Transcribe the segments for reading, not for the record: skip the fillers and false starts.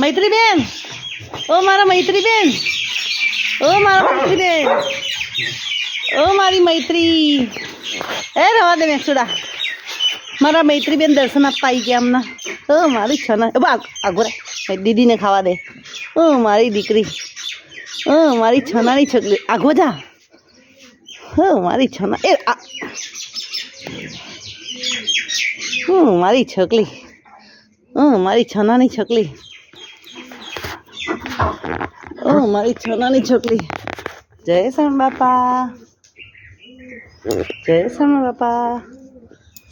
મૈત્રી બેન, ઓ મારા મૈત્રી બેન, ઓ મારા મૈત્રી બેન, ઓ મારી મૈત્રી. એ રવા દે મેક્સુડા. મારા મૈત્રી બેન દર્શન આપવા આવી ગયા હમણાં. ઓ મારી છના આગો રે દીદીને ખાવા દે. ઓ મારી દીકરી, ઓ મારી છનાની છોકરી આગો જા. ઓ મારી છના એ મારી છોકરી, મારી છનાની છોકરી, મારી છનાની છોકરી. જય શ્યામ બાપા, જય શ્યામ બાપા.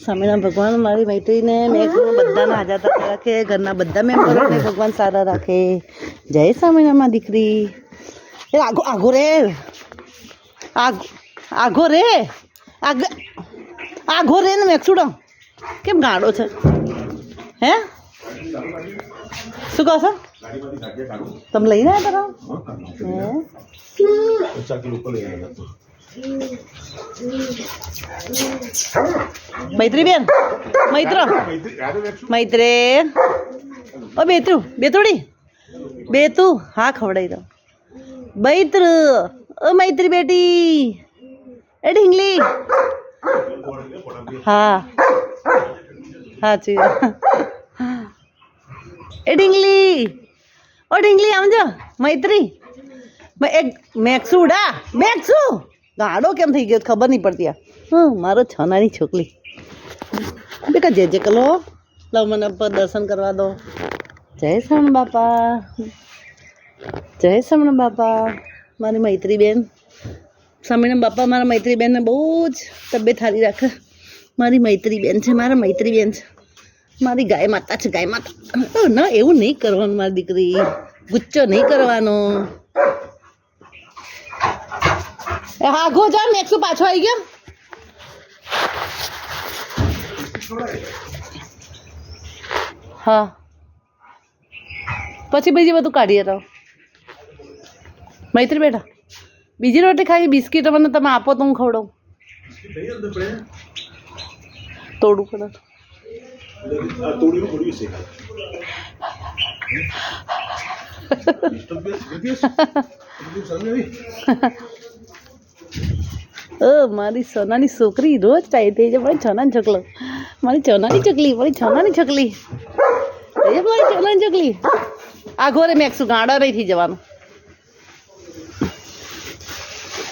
સ્વામિનારાયણ ભગવાન મારી મૈત્રીને મેં બધાના હાજર રાખે, ઘરના બધા મેમ્બરોને ભગવાન સારા રાખે. જય સ્વામિનારાયણ દીકરી. એ આગો આગો રે, આગો રે, આગો રે ને મેક્સુડો કેમ ગાડો છે? હે શું કહો છો? તમે લઈને આવ્યા મૈત્રી બેન, મૈત્ર મૈત્રે ઓ બેતું બેતુડી બેતું હા ખવડાવી દો. મૈત્ર ઓ મૈત્રી બેટી એ ઢીંગલી હા સાચી એ ઢીંગલી ઓ ઢીંગલી આમ જો મૈત્રી એક મેક્સુડા મેક્સુ ગાડો કેમ થઈ ગયો ખબર નહીં પડતી. મારો છનાની છોકરી બેટા જે જે કલો લાવ મને પર દર્શન કરવા દો. જય શ્યામ બાપા, જય શ્યામ બાપા. મારી મૈત્રી બેન સ્વામિનારાયણ બાપા મારા મૈત્રી બેનને બહુ જ તબિયત સારી રાખે. મારી મૈત્રી બેન છે, મારા મૈત્રી બેન છે, મારી ગાય માતા છે, ગાય માતા. ના એવું નહીં કરવાનું મારી દીકરી, ગુચ્ચો નહીં કરવાનો. હા ગો જા મેક્સુ પાછો આવી ગયો. હા પછી બીજી બધું કાઢીએ તો મૈત્રી બેટા બીજી રોટી ખાઈ બિસ્કીટ મને તમે આપો તો હું ખવડાવું. તોડું પડે મારી સોનાની છોકરી રોજ ટાઈ થઈ જાય. મારી છોનાની છોકલો, મારી છોનાની છોકલી, મારી છોનાની છોકલી, મારી છોનાની છોકલી. આ ઘોરે મેક્સું ગાડા નહીં થઈ જવાનું.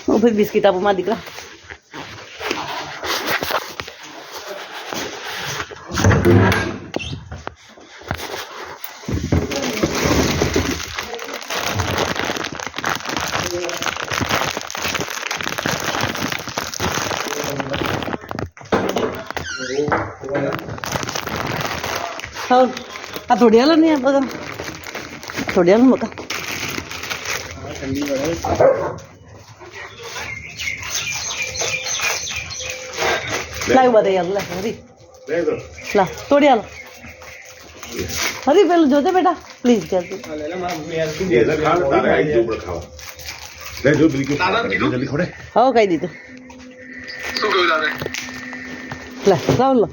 હું ભાઈ બિસ્કીટ આપું મારા દીકરા. હા આ થોડી હાલો નહીં આ બધા થોડી હાલો બકા. લાવ બધા યાર લા હરી લા થોડી હાલો હરી પેલું જોજે બેટા પ્લીઝ જલ્દી. હા કહી દીધું. લે લાવ લો.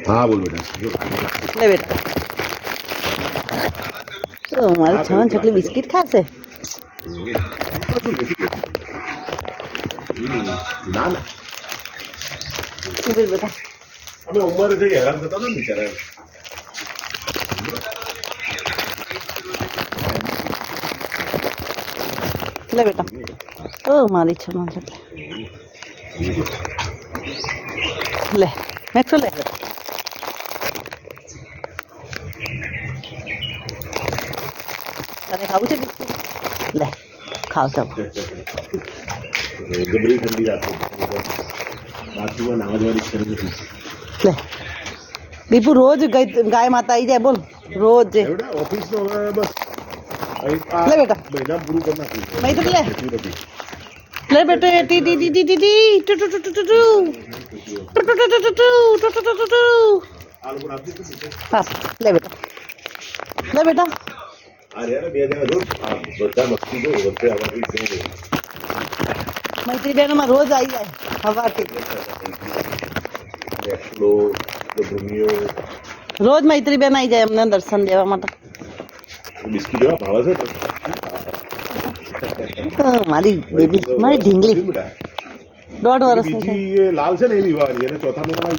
હા બોલ બેટા લે બેટા. તો મારી છાન છકલી બિસ્કિટ ખાશે. ના ના બેટા અમે ઉંમરે થઈ હેરાન થતા ને બિચારા. લે બેટા ઓ મારી છાન છકલી લે મેક્સો લે. તને ખાવું છે લે ખાવ તો ગબરી ઠંડી રાખો બાથરૂમમાં નાવા જવાની જરૂર નથી. લે દીપુ રોજ ગાય માતા આવી જાય બોલ રોજ ઓફિસનો બસ. લે બેટા મહિના પૂરું કરી નાખ્યું. મૈત્રી લે લે બેટા ટી ટી ટી ટી ટી ટુ ટુ ટુ ટુ ટુ ટુ. હા લે બેટા લે બેટા. મૈત્રી બેન માં રોજ આવી જાય સવારથી. રોજ મૈત્રી બેન આવી જાય અમને દર્શન દેવા માટે. બિસ્કિટ એવા ભાવે છે ને. મારી બેબી મારી ઢીંગલી બેટા. 1.5 વર્ષની છે બીજી એ લાલ છે ને એની વાળી એને ચોથા મહિનામાં